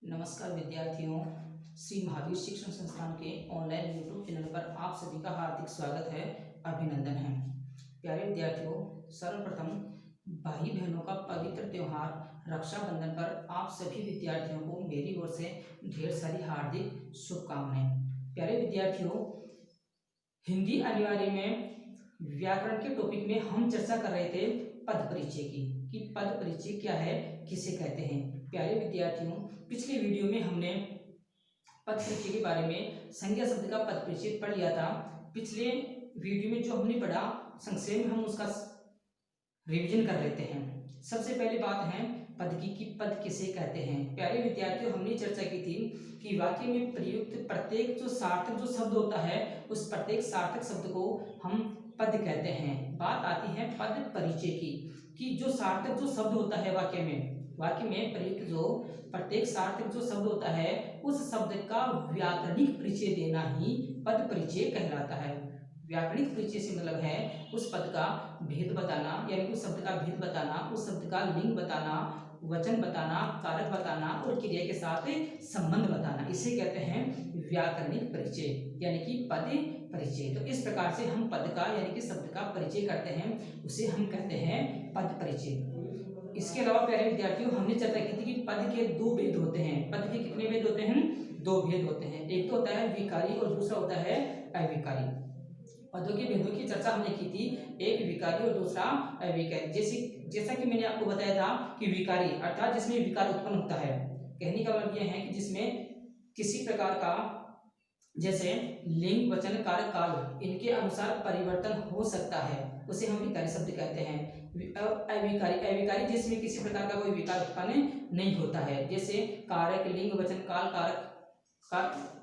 नमस्कार विद्यार्थियों, श्री महावीर शिक्षण संस्थान के ऑनलाइन यूट्यूब चैनल पर आप सभी का हार्दिक स्वागत है, अभिनंदन है। प्यारे विद्यार्थियों, सर्वप्रथम भाई बहनों का पवित्र त्योहार रक्षाबंधन पर आप सभी विद्यार्थियों को मेरी ओर से ढेर सारी हार्दिक शुभकामनाएं। प्यारे विद्यार्थियों, हिंदी अनिवार्य में व्याकरण के टॉपिक में हम चर्चा कर रहे थे पद परिचय की, कि पद परिचय क्या है, किसे कहते हैं। प्यारे विद्यार्थियों, पिछले वीडियो में हमने पद परिचय के बारे में संज्ञा शब्द का पद परिचय पढ़ लिया था। पिछले वीडियो में जो हमने पढ़ा संक्षेप में हम उसका रिवीजन कर लेते हैं। सबसे पहले बात है पद की, कि पद किसे कहते हैं। प्यारे विद्यार्थियों, हमने चर्चा की थी कि वाक्य में प्रयुक्त प्रत्येक जो सार्थक जो शब्द होता है उस प्रत्येक सार्थक शब्द को हम पद कहते हैं। बात आती है पद परिचय की, कि जो सार्थक जो शब्द होता है वाक्य में प्रयुक्त जो प्रत्येक सार्थक जो शब्द होता है उस शब्द का व्याकरणिक परिचय देना ही पद परिचय कहलाता है। व्याकरणिक परिचय से मतलब है उस पद का भेद बताना, यानी उस शब्द का भेद बताना, उस शब्द का लिंग बताना, वचन बताना, कारक बताना और क्रिया के साथ संबंध बताना। इसे कहते हैं व्याकरणिक परिचय, यानी कि पद परिचय। तो इस प्रकार से हम पद का यानी कि शब्द का परिचय करते हैं, उसे हम कहते हैं पद परिचय। इसके अलावा प्यारे विद्यार्थियों, हमने चर्चा की थी कि पद के दो भेद होते हैं। पद के कितने भेद होते हैं? दो भेद होते हैं। एक तो होता है विकारी और दूसरा होता है अविकारी। पदों के भेदों की चर्चा हमने की थी, एक विकारी और दूसरा अविकारी। जैसा कि मैंने आपको बताया था कि विकारी अर्थात जिसमें विकार उत्पन्न होता है। कहने का मतलब यह है कि जिसमें किसी प्रकार का जैसे लिंग, वचन, कारक, काल इनके अनुसार परिवर्तन हो सकता है, उसे हम विकारी शब्द कहते हैं। अविकारी जिसमें किसी प्रकार का कोई विकार उत्पन्न नहीं होता है, जैसे कारक, लिंग, वचन, काल, कारक का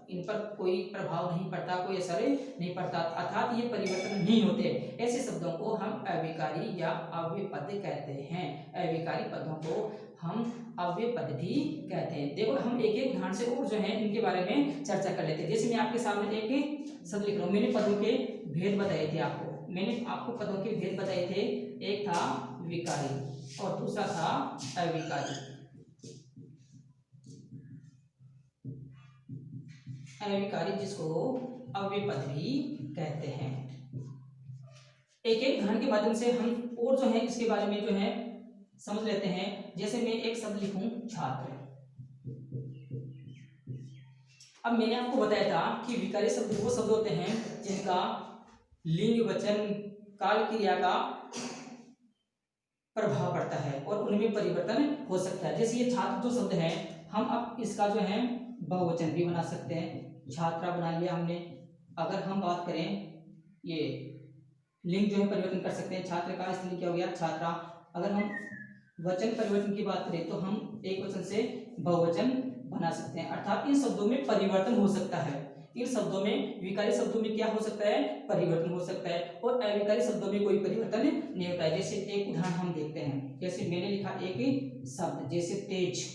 इन पर कोई प्रभाव नहीं पड़ता, कोई असर नहीं पड़ता, अर्थात ये परिवर्तन नहीं होते। ऐसे शब्दों को हम अविकारी या अव्यय पद कहते हैं। अविकारी पदों को हम अव्यय पद भी कहते हैं। देखो, हम एक एक ध्यान से और जो है इनके बारे में चर्चा कर लेते हैं। जैसे मैं आपके सामने एक शब्द लिख रहा हूँ, मैंने पदों के भेद बताए थे आपको। मैंने आपको पदों के भेद बताए थे, एक था विकारी और दूसरा था अविकारी। अविकारी जिसको अव्यय पद भी कहते हैं। एक एक ध्यान के माध्यम से हम और जो है इसके बारे में जो है समझ लेते हैं। जैसे मैं एक शब्द लिखूं छात्र। अब मैंने आपको बताया था कि विकारी शब्द वो शब्द होते हैं जिनका लिंग, वचन, काल, क्रिया का प्रभाव पड़ता है और उनमें परिवर्तन हो सकता है। जैसे ये छात्र जो शब्द है, हम अब इसका जो है बहुवचन भी बना सकते हैं, छात्रा बना लिया हमने। अगर हम बात करें, ये लिंग जो है परिवर्तन कर सकते हैं, छात्र का इसलिए क्या हो गया छात्रा। अगर हम वचन परिवर्तन की बात करें तो हम एक वचन से बहुवचन बना सकते हैं, अर्थात इन शब्दों में परिवर्तन हो सकता है। इन शब्दों में, विकारी शब्दों में क्या हो सकता है? परिवर्तन हो सकता है, और अविकारी शब्दों में कोई परिवर्तन नहीं होता है। जैसे एक उदाहरण हम देखते हैं, जैसे मैंने लिखा एक शब्द, जैसे तेज।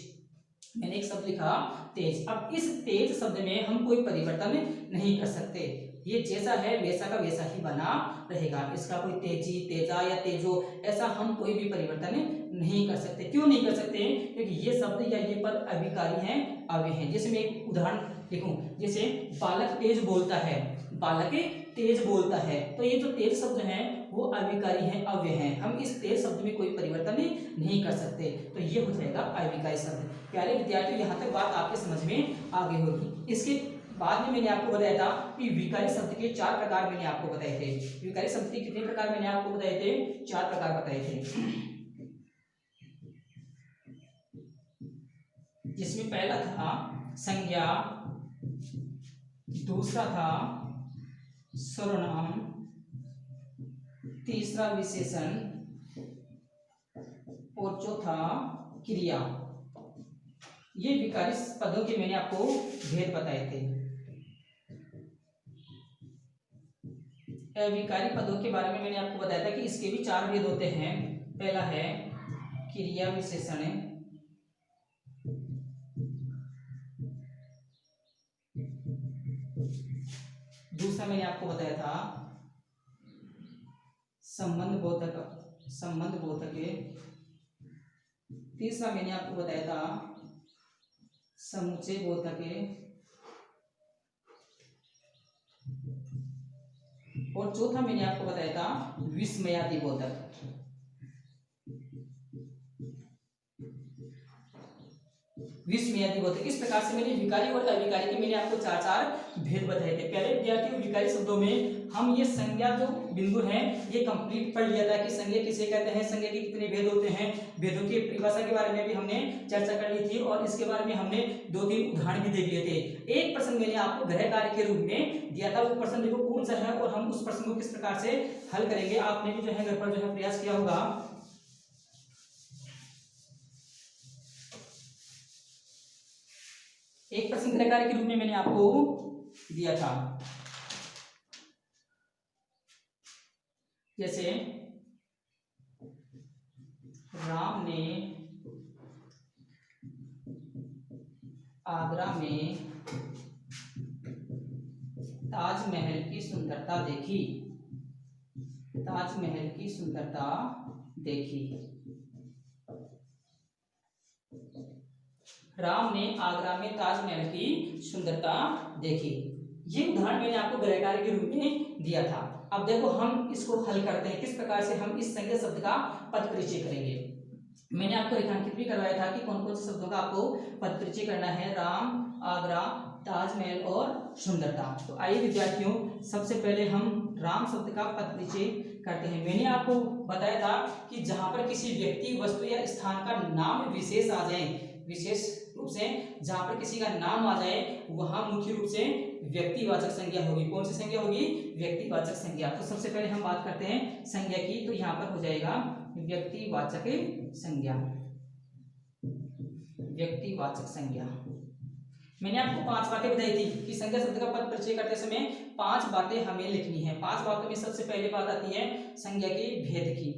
मैंने एक शब्द लिखा तेज। अब इस तेज शब्द में हम कोई परिवर्तन नहीं कर सकते, ये जैसा है वैसा का वैसा ही बना रहेगा। इसका कोई तेजी, तेजा या तेजो ऐसा हम कोई भी परिवर्तन नहीं कर सकते। क्यों नहीं कर सकते? क्योंकि ये शब्द या ये पद अविकारी हैं, अव्यय हैं। जैसे मैं एक उदाहरण लिखूं, जैसे बालक तेज बोलता है, बालक तेज बोलता है, तो ये जो तेज शब्द है वो अविकारी है, अव्यय है। हम इस तेज शब्द में कोई परिवर्तन नहीं कर सकते, तो ये हो जाएगा अविकारी शब्द। प्यारे विद्यार्थियों, यहाँ तक बात आपके समझ में आ गई होगी। इसके बाद में मैंने आपको बताया था कि विकारी शब्द के 4 प्रकार मैंने आपको बताए थे। विकारी शब्द के कितने प्रकार मैंने आपको बताए थे? 4 प्रकार बताए थे, जिसमें पहला था संज्ञा, दूसरा था सर्वनाम, तीसरा विशेषण और चौथा क्रिया। ये विकारी पदों के मैंने आपको भेद बताए थे। अविकारी पदों के बारे में मैंने आपको बताया था कि इसके भी 4 भेद होते हैं। पहला है क्रिया विशेषण, दूसरा मैंने आपको बताया था संबंध बोधक, तीसरा मैंने आपको बताया था समुच्चय बोधक है। और चौथा मैंने आपको बताया था विस्मयादि बोधक। विस्मयादि बोधक। इस प्रकार से मैंने विकारी और अविकारी के मैंने आपको चार चार भेद बताए थे। पहले विद्यार्थियों विकारी शब्दों में हम ये संज्ञा जो बिंदु हैं ये कंप्लीट पढ़ लिया था कि संज्ञा किसे कहते हैं, संज्ञा के कितने भेद होते हैं, भेदों की परिभाषा के बारे में भी हमने चर्चा कर ली थी और इसके बारे में हमने 2-3 उदाहरण भी देख लिए थे। एक प्रश्न मैंने आपको गृह कार्य के रूप में दिया था, वो प्रश्न देखो कौन सा है और हम उस प्रश्न को किस प्रकार से हल करेंगे। आपने भी जो है घर पर जो है प्रयास किया होगा। एक प्रश्न गृह कार्य के रूप में मैंने आपको दिया था, जैसे राम ने आगरा में ताजमहल की सुंदरता देखी। ताजमहल की सुंदरता देखी। राम ने आगरा में ताजमहल की सुंदरता देखी। ये उदाहरण मैंने आपको गृह कार्य के रूप में दिया था। अब देखो हम इसको हल करते हैं, किस प्रकार से हम इस संज्ञा शब्द का पद परिचय करेंगे। मैंने आपको रेखांकित भी करवाया था कि कौन कौन से शब्दों का आपको पद परिचय करना है, राम, आगरा, ताजमहल और सुंदरता। तो आइए विद्यार्थियों, सबसे पहले हम राम शब्द का पद परिचय करते हैं। मैंने आपको बताया था कि जहां पर किसी व्यक्ति, वस्तु या स्थान का नाम विशेष आ जाए, विशेष रूप से जहां पर किसी का नाम आ जाए, वहां मुख्य रूप से व्यक्तिवाचक संज्ञा होगी। कौन सी संज्ञा होगी? व्यक्तिवाचक संज्ञा। तो सबसे पहले हम बात करते हैं संज्ञा की, तो यहाँ पर हो जाएगा व्यक्तिवाचक संज्ञा। व्यक्तिवाचक संज्ञा। मैंने आपको 5 बातें बताई थी कि संज्ञा शब्द का पद परिचय करते समय 5 बातें हमें लिखनी है। 5 बातों में सबसे पहले बात आती है संज्ञा के भेद की।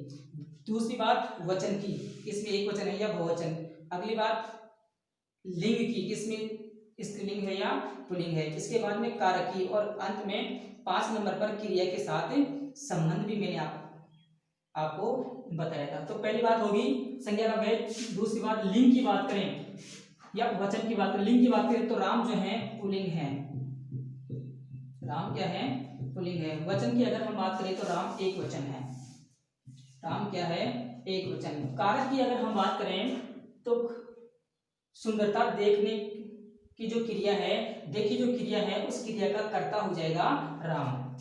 दूसरी बात वचन की, इसमें एक वचन है या बहुवचन। अगली बात लिंग की, इसमें स्त्रीलिंग है या पुल्लिंग है। इसके बाद में कारक की, और अंत में 5 नंबर पर क्रिया के साथ संबंध भी मैंने आपको बताया था। तो पहली बात होगी संज्ञा का भेद। दूसरी बात लिंग की बात करें या वचन की बात करें। लिंग की बात करें तो राम जो है पुल्लिंग है। राम क्या है? पुल्लिंग है। वचन की अगर हम बात करें तो राम एक वचन है। राम क्या है? एक वचन। कारक की अगर हम बात करें तो सुंदरता देखने की जो क्रिया है, देखी जो क्रिया है, उस क्रिया का कर्ता हो जाएगा राम।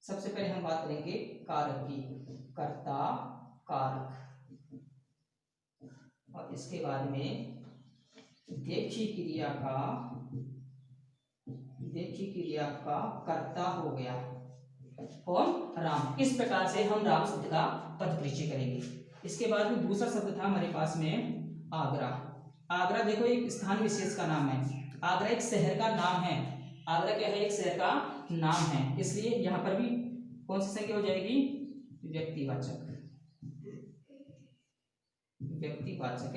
सबसे पहले हम बात करेंगे कारक की, कर्ता, कारक, और इसके बाद में देखी क्रिया का कर्ता हो गया और राम। इस प्रकार से हम राम शब्द का पद परिचय करेंगे। इसके बाद में दूसरा शब्द था हमारे पास में आगरा। आगरा देखो एक स्थान विशेष का नाम है। आगरा एक शहर का नाम है। आगरा क्या है? एक शहर का नाम है। इसलिए यहाँ पर भी कौन सी संज्ञा हो जाएगी? व्यक्तिवाचक। व्यक्तिवाचक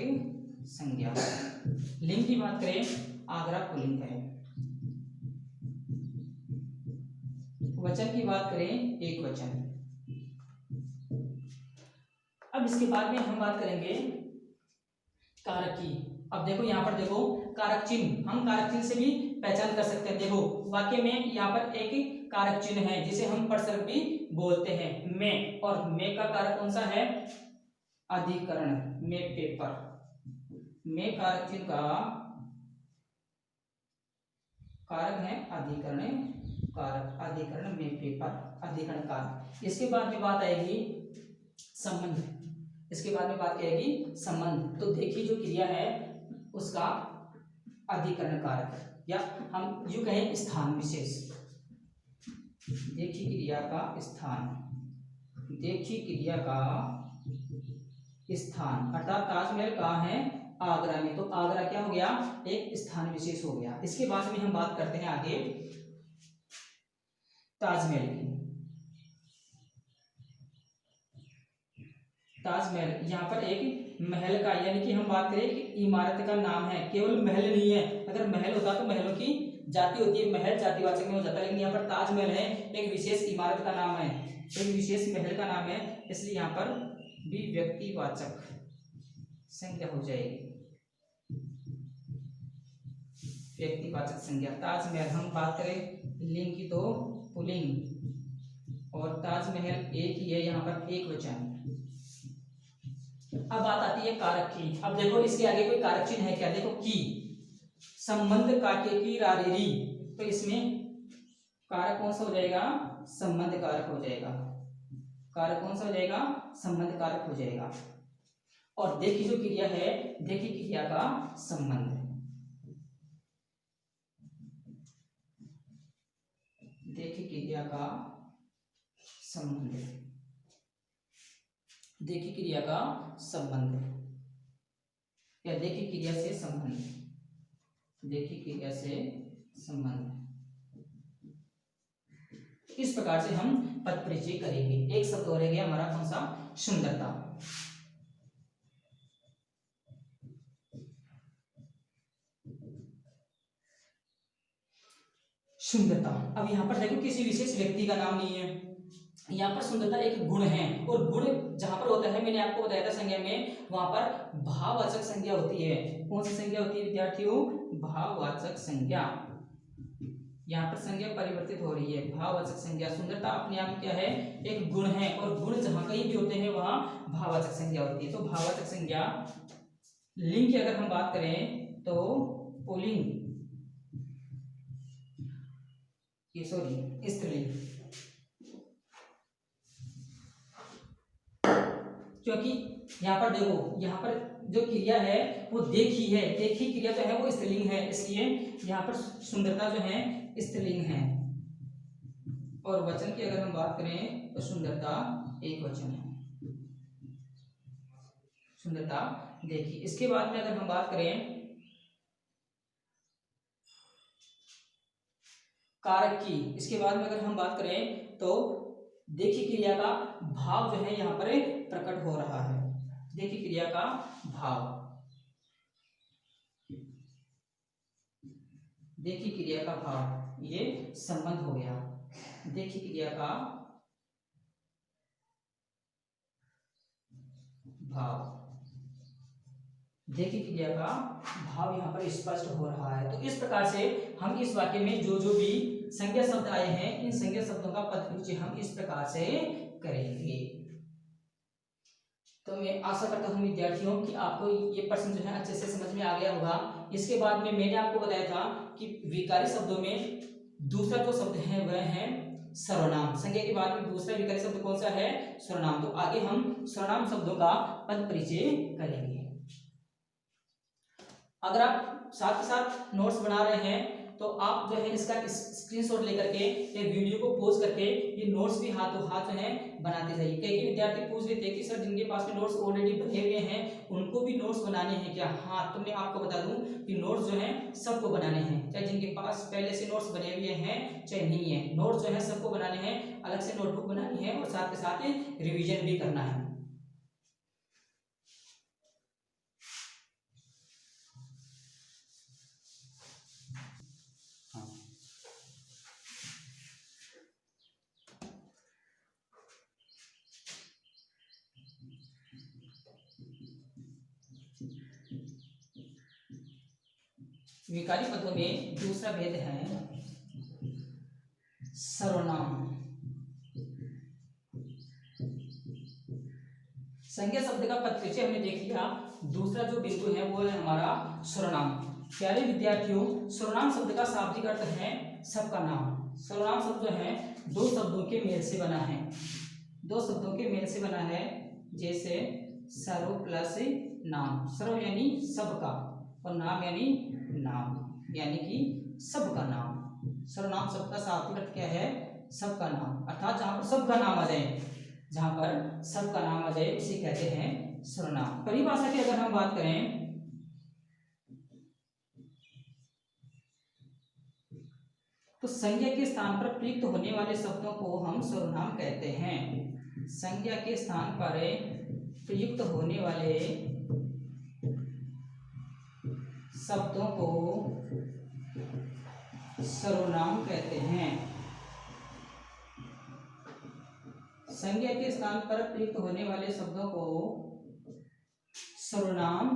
संज्ञा। लिंग की बात करें आगरा पुल्लिंग है। वचन की बात करें एक वचन। अब इसके बाद में हम बात करेंगे कारक की। अब देखो यहाँ पर देखो कारक चिन्ह, हम कारक चिन्ह से भी पहचान कर सकते हैं। देखो वाक्य में यहाँ पर एक कारक चिन्ह है जिसे हम प्रसर्ग भी बोलते हैं, में। और में का कारक कौन सा है? अधिकरण। में पेपर। में कारक चिन्ह का कारक है अधिकरण कारक। अधिकरण में पेपर, अधिकरण कारक। इसके बाद में बात आएगी संबंध। इसके बाद में बात आएगी संबंध। तो देखिए जो क्रिया है उसका अधिकरण कारक, या हम यूं कहें स्थान विशेष। देखी क्रिया का स्थान। देखी क्रिया का स्थान, अर्थात ताजमहल कहाँ है? आगरा में। तो आगरा क्या हो गया? एक स्थान विशेष हो गया। इसके बाद में हम बात करते हैं आगे ताजमहल की। ताजमहल यहाँ पर एक महल का, यानी कि हम बात करें कि इमारत का नाम है, केवल महल नहीं है। अगर महल होता तो महलों की जाति होती है, महल जातिवाचक में हो जाता है, लेकिन यहाँ पर ताजमहल है, एक विशेष इमारत का नाम है, एक विशेष महल का नाम है, इसलिए यहाँ पर भी व्यक्तिवाचक संज्ञा हो जाएगी। व्यक्तिवाचक संज्ञा। ताजमहल हम बात करें लिंग की तो पुल्लिंग, और ताजमहल एक ही है, यहाँ पर एक वचन। अब बात आती है कारक की। अब देखो इसके आगे कोई कारक चिन्ह है क्या? देखो की, संबंध काके की रारेरी, तो इसमें कारक कौन सा हो जाएगा? संबंध कारक हो जाएगा। कारक कौन सा हो जाएगा? संबंध कारक हो जाएगा। और देखी जो क्रिया है, देखी क्रिया का संबंध, देखी क्रिया का संबंध, देखी क्रिया का संबंध या देखी क्रिया से संबंध, देखी क्रिया से संबंध। इस प्रकार से हम पद परिचय करेंगे। एक शब्द और रह गया हमारा, कौन सा? सुंदरता। सुंदरता। अब यहाँ पर देखो किसी विशेष व्यक्ति का नाम नहीं है, यहाँ पर सुंदरता एक गुण है, और गुण जहां पर होता है, मैंने आपको बताया था संज्ञा में, वहां पर भाववाचक संज्ञा होती है। कौन सी संज्ञा होती है विद्यार्थियों? भाववाचक संज्ञा। यहाँ पर संज्ञा परिवर्तित हो रही है, भाववाचक संज्ञा। सुंदरता अपने आप क्या है? एक गुण है, और गुण जहां कहीं भी होते हैं वहां भाववाचक संज्ञा होती है। तो भाववाचक संज्ञा लिंग की अगर हम बात करें तो पुल्लिंग, स्त्रीलिंग, क्योंकि यहाँ पर देखो, यहाँ पर जो क्रिया है वो देखी है, देखी क्रिया जो है वो स्त्रीलिंग है, इसलिए यहाँ पर सुंदरता जो है स्त्रीलिंग है। और वचन की अगर हम बात करें तो सुंदरता एक वचन है, सुंदरता देखी। इसके बाद में अगर हम बात करें कारक की, इसके बाद में अगर हम बात करें तो देखी क्रिया का भाव जो है यहाँ पर प्रकट हो रहा है। देखी क्रिया का भाव, देखी क्रिया का भाव, ये संबंध हो गया। देखी क्रिया का भाव, देखी क्रिया का भाव यहाँ पर स्पष्ट हो रहा है। तो इस प्रकार से हम इस वाक्य में जो जो भी संज्ञा शब्द आए हैं, इन संज्ञा शब्दों का पद परिचय हम इस प्रकार से करेंगे। तो मैं आशा करता हूँ विद्यार्थियों कि आपको ये प्रश्न जो है अच्छे से समझ में आ गया होगा। इसके बाद में मैंने आपको बताया था कि विकारी शब्दों में दूसरा जो शब्द है वह है सर्वनाम। संज्ञा के बाद में दूसरा विकारी शब्द कौन सा है? सर्वनाम। तो आगे हम सर्वनाम शब्दों का पद परिचय करेंगे। अगर आप साथ ही साथ नोट्स बना रहे हैं तो आप जो है इसका स्क्रीनशॉट लेकर के या वीडियो को पॉज करके ये नोट्स भी हाथों हाथ जो है बनाते जाइए। कई विद्यार्थी पूछ रहे थे कि सर जिनके पास में नोट्स ऑलरेडी बने हुए हैं उनको भी नोट्स बनाने हैं क्या? हाँ, तो मैं आपको बता दूं कि नोट्स जो है सबको बनाने हैं, चाहे जिनके पास पहले से नोट्स बने हुए हैं चाहे नहीं है। नोट्स जो है सबको बनाने हैं, अलग से नोटबुक बनानी है और साथ के साथ रिविजन भी करना है। विकारी पदों में दूसरा भेद है सर्वनाम। संज्ञा शब्द का पद परिचय हमने देख लिया। दूसरा जो बिंदु है वो है हमारा सर्वनाम। प्यारे विद्यार्थियों, सर्वनाम शब्द का शाब्दिक अर्थ है सबका नाम। सर्वनाम शब्द जो है दो शब्दों के मेल से बना है, दो शब्दों के मेल से बना है। जैसे सर्व प्लस नाम, सर्व यानी सबका और नाम यानी नाम, यानी कि सबका नाम। सर्वनाम शब्द का शाब्दिक अर्थ क्या है? सबका नाम। अर्थात जहां पर सबका नाम आ जाए, जहां पर सबका नाम आ जाए उसे कहते हैं सर्वनाम। परिभाषा की अगर हम बात करें तो संज्ञा के स्थान पर प्रयुक्त होने वाले शब्दों को हम सर्वनाम कहते हैं। संज्ञा के स्थान पर प्रयुक्त होने वाले शब्दों को सर्वनाम कहते हैं। संज्ञा के स्थान पर प्रयुक्त होने वाले शब्दों को सर्वनाम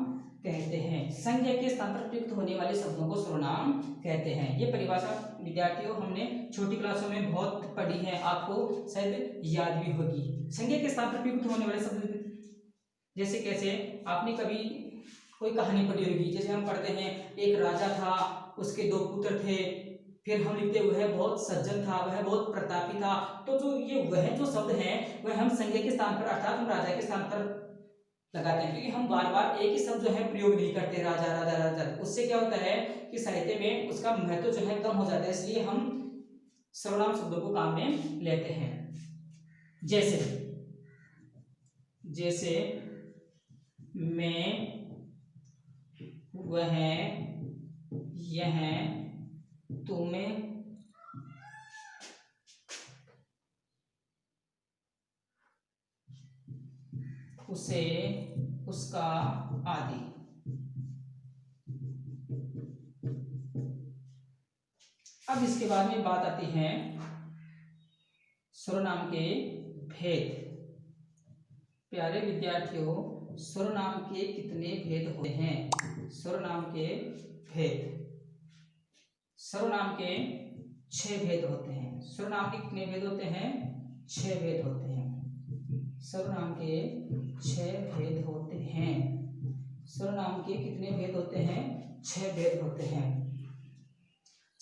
कहते हैं। संज्ञा के स्थान पर प्रयुक्त होने वाले शब्दों को सर्वनाम कहते हैं। ये परिभाषा विद्यार्थियों हमने छोटी क्लासों में बहुत पढ़ी है, आपको शायद याद भी होगी। संज्ञा के स्थान पर प्रयुक्त होने वाले शब्द जैसे कैसे, आपने कभी कोई कहानी पढ़ी होगी, जैसे हम पढ़ते हैं एक राजा था, उसके 2 पुत्र थे, फिर हम लिखते वह बहुत सज्जन था, वह बहुत प्रतापी था। तो जो ये वह जो शब्द हैं वह हम संज्ञा के स्थान पर अर्थात हम राजा के स्थान पर लगाते हैं, क्योंकि हम बार बार एक ही शब्द जो है प्रयोग नहीं करते, राजा राजा राजा। उससे क्या होता है कि साहित्य में उसका महत्व जो है कम हो जाता है, इसलिए हम सर्वनाम शब्दों को काम में लेते हैं। जैसे मैं, वह, यह, तुम्हें, उसे, उसका आदि। अब इसके बाद में बात आती है सर्वनाम के भेद। प्यारे विद्यार्थियों, सर्वनाम के कितने भेद होते हैं? सर्वनाम के भेद, सर्वनाम के 6 भेद होते हैं। सर्वनाम के कितने भेद होते हैं? 6 भेद होते हैं। सर्वनाम के 6 भेद होते हैं। सर्वनाम के कितने भेद होते हैं? 6 भेद होते हैं।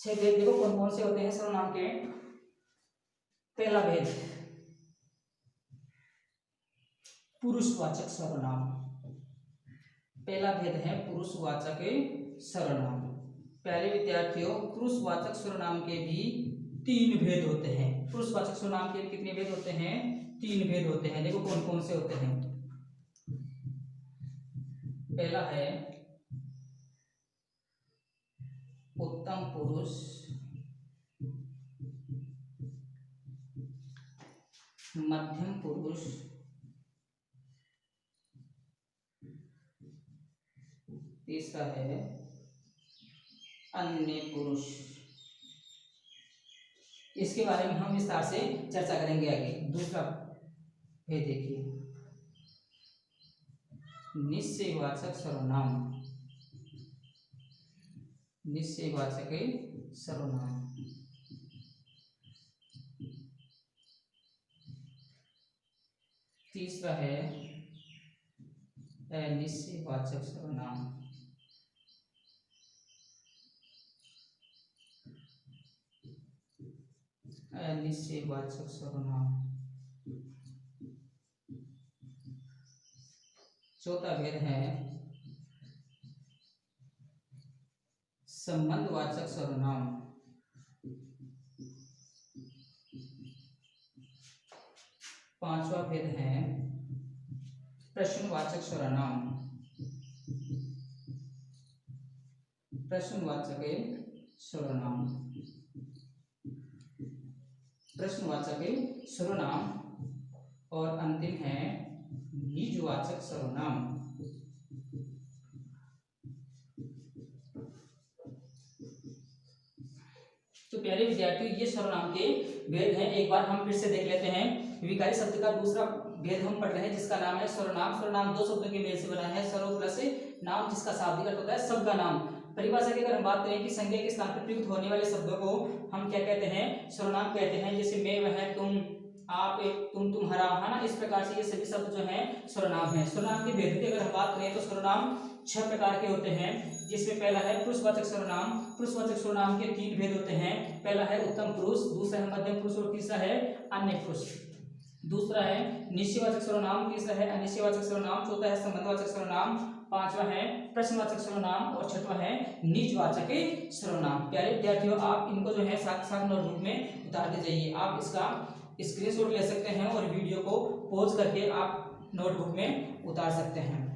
6 भेद देखो कौन कौन से होते हैं सर्वनाम के। पहला भेद, पुरुषवाचक सर्वनाम। पहला भेद है पुरुषवाचक सर्वनाम। प्यारे विद्यार्थियों, पुरुषवाचक सर्वनाम के भी 3 भेद होते हैं। पुरुषवाचक सर्वनाम के कितने भेद होते हैं? 3 भेद होते हैं। देखो कौन कौन से होते हैं। पहला है उत्तम पुरुष, मध्यम पुरुष, तीसरा है अन्य पुरुष। इसके बारे में हम विस्तार से चर्चा करेंगे आगे। दूसरा भेद देखिए, निश्चयवाचक सर्वनाम। निश्चयवाचक सर्वनाम। तीसरा है अनिश्चयवाचक सर्वनाम। अनिश्चयवाचक सर्वनाम। चौथा भेद है संबंधवाचक सर्वनाम। पांचवा भेद है प्रश्नवाचक सर्वनाम। प्रश्नवाचक सर्वनाम। प्रश्नवाचक सर्वनाम। और अंतिम है निजवाचक सर्वनाम। तो प्यारे विद्यार्थियों, ये सर्वनाम के भेद हैं। एक बार हम फिर से देख लेते हैं। विकारी शब्द का दूसरा भेद हम पढ़ रहे हैं, जिसका नाम है सर्वनाम। सर्वनाम 2 शब्दों के मेल से बना है, सर्व प्लस नाम, जिसका शाब्दिक अर्थ होता है सबका नाम। परिभाषा की अगर हम बात करें कि संज्ञा के स्थान पर प्रयुक्त होने वाले शब्दों को हम क्या कहते हैं? सर्वनाम कहते हैं। जैसे मैं, वह, तुम, आप, तुम, तुम्हारा, है ना। इस प्रकार से ये सभी शब्द जो हैं सर्वनाम हैं। सर्वनाम के भेद की अगर हम बात करें तो सर्वनाम 6 प्रकार के होते हैं, जिसमें पहला है पुरुषवाचक सर्वनाम। पुरुषवाचक सर्वनाम के 3 भेद होते हैं। पहला है उत्तम पुरुष, दूसरा है मध्यम पुरुष और तीसरा है अन्य पुरुष। दूसरा है निश्चयवाचक सर्वनाम, तीसरा है अनिश्चयवाचक सर्वनाम, चौथा है संबंधवाचक सर्वनाम, पांचवा है प्रश्नवाचक सर्वनाम और छठवां है निजवाचक सर्वनाम। प्यारे विद्यार्थियों, आप इनको जो है साथ साथ नोटबुक में उतारते जाइए। आप इसका स्क्रीनशॉट ले सकते हैं और वीडियो को पॉज करके आप नोटबुक में उतार सकते हैं।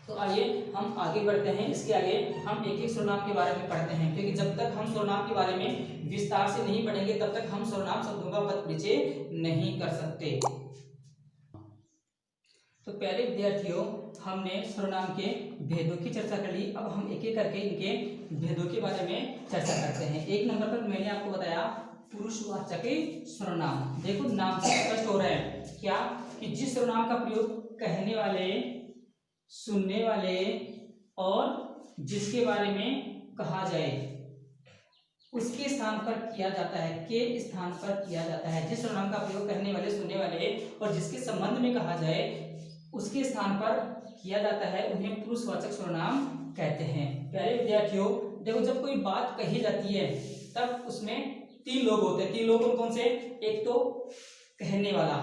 तो आइए हम आगे बढ़ते हैं। इसके आगे हम एक एक सर्वनाम के बारे में पढ़ते हैं, क्योंकि जब तक हम सर्वनाम के बारे में विस्तार से नहीं पढ़ेंगे तब तक हम सर्वनाम शब्दों का पद परिचय नहीं कर सकते। तो प्यारे विद्यार्थियों, हमने सर्वनाम के भेदों की चर्चा कर ली। अब हम एक एक करके इनके भेदों के बारे में चर्चा करते हैं। 1 नंबर पर मैंने आपको बताया पुरुषवाचक सर्वनाम। देखो नाम से स्पष्ट हो रहा है क्या कि जिस सर्वनाम का प्रयोग कहने वाले, सुनने वाले और जिसके बारे में कहा जाए उसके स्थान पर किया जाता है, के स्थान पर किया जाता है। जिस सर्वनाम का प्रयोग करने वाले, सुनने वाले और जिसके संबंध में कहा जाए उसके स्थान पर किया जाता है, उन्हें पुरुषवाचक सर्वनाम कहते हैं। प्यारे विद्यार्थियों, देखो जब कोई बात कही जाती है तब उसमें तीन लोग होते हैं। तीन लोग कौन कौन से? एक तो कहने वाला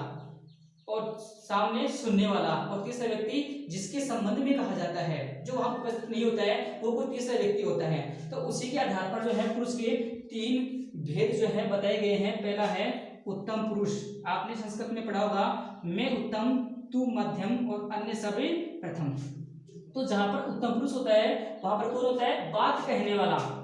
और सामने सुनने वाला और तीसरा व्यक्ति जिसके संबंध में कहा जाता है, जो वहां उपस्थित नहीं होता है वो कोई तीसरा व्यक्ति होता है। तो उसी के आधार पर जो है पुरुष के तीन भेद जो है बताए गए हैं। पहला है उत्तम पुरुष। आपने संस्कृत में पढ़ा होगा, मैं उत्तम, तू मध्यम और अन्य सब प्रथम। तो जहां पर उत्तम पुरुष होता है वहां पर कौन होता है? बात कहने वाला।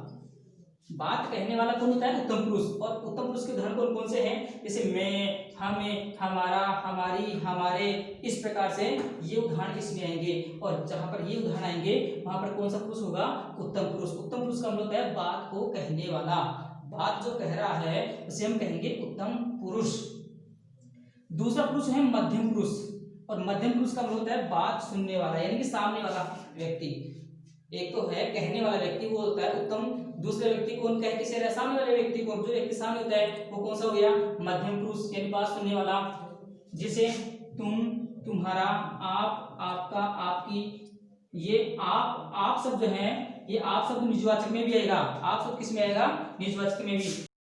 बात कहने वाला कौन होता है? उत्तम पुरुष। और उत्तम पुरुष के उदाहरण कौन कौन से हैं? जैसे मैं, हमें, हमारा, हमारी, हमारे, इस प्रकार से ये उदाहरण इसमें आएंगे। और जहां पर ये उदाहरण आएंगे वहां पर कौन सा पुरुष होगा? उत्तम पुरुष। उत्तम पुरुष का मतलब होता है बात को कहने वाला। बात जो कह रहा है उसे हम कहेंगे उत्तम पुरुष। दूसरा पुरुष है मध्यम पुरुष। और मध्यम पुरुष का मतलब होता है बात सुनने वाला, यानी कि सामने वाला व्यक्ति। एक तो है कहने वाला व्यक्ति, वो होता है उत्तम। दूसरे व्यक्ति कौन कह किसे रहा? सामने वाले व्यक्ति को। जो व्यक्ति सामने होता है वो कौन सा हो गया? मध्यम पुरुष, यानी बात सुनने वाला। जिसे तुम, तुम्हारा, आप, आपका, आपकी, ये आप शब्द है, ये आप शब्द निजवाचक में भी आएगा। आप शब्द किस में आएगा? निजवाचक में भी।